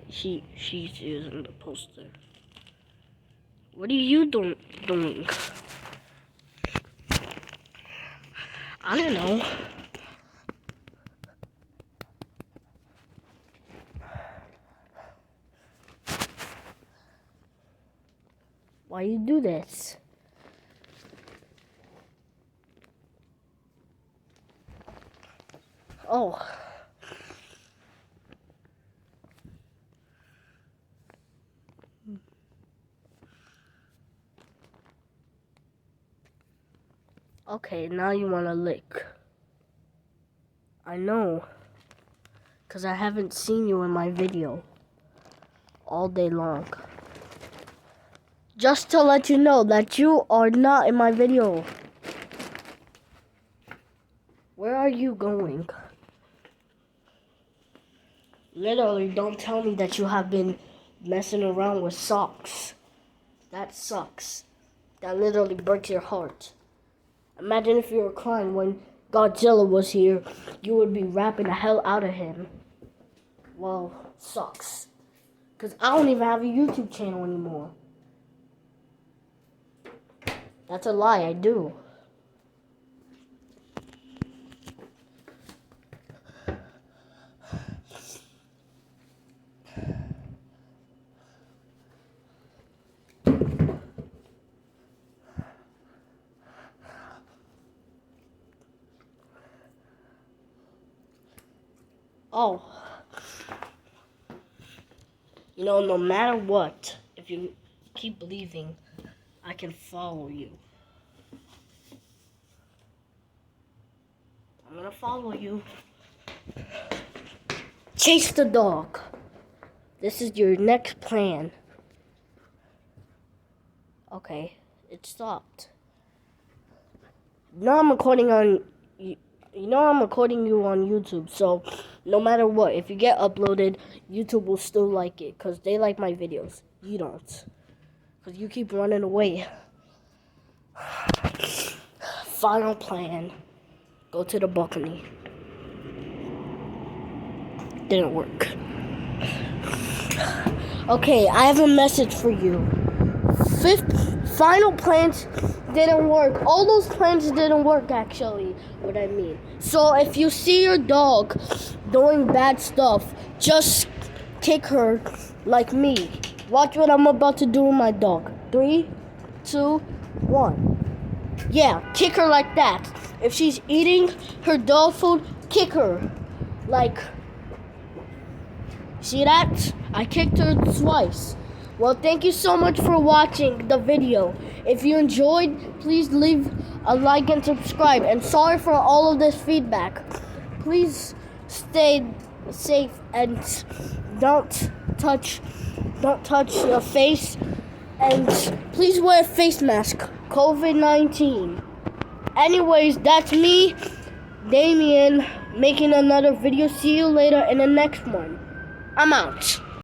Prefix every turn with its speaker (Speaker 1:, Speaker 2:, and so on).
Speaker 1: She's using the poster. What are you doing? I don't know. Why you do this? Oh. Okay, now you wanna lick. I know. 'Cause I haven't seen you in my video all day long. Just to let you know that you are not in my video. Where are you going? Literally, don't tell me that you have been messing around with socks. That sucks. That literally breaks your heart. Imagine if you were crying when Godzilla was here. You would be rapping the hell out of him. Well, sucks. Because I don't even have a YouTube channel anymore. That's a lie, I do. Oh. You know, no matter what, if you keep believing, I can follow you. I'm gonna follow you. Chase the dog. This is your next plan. Okay, it stopped. Now I'm recording on. You know I'm recording you on YouTube, so no matter what, if you get uploaded, YouTube will still like it, because they like my videos. You don't. Because you keep running away. Final plan. Go to the balcony. Didn't work. Okay, I have a message for you. Final plans didn't work. All those plans didn't work, actually, what I mean. So if you see your dog doing bad stuff, just kick her like me. Watch what I'm about to do with my dog. 3, 2, 1. Yeah, kick her like that. If she's eating her dog food, kick her. Like, see that? I kicked her twice. Well, thank you so much for watching the video. If you enjoyed, please leave a like and subscribe. And sorry for all of this feedback. Please stay safe and don't touch your face. And please wear a face mask. COVID-19. Anyways, that's me, Damien, making another video. See you later in the next one. I'm out.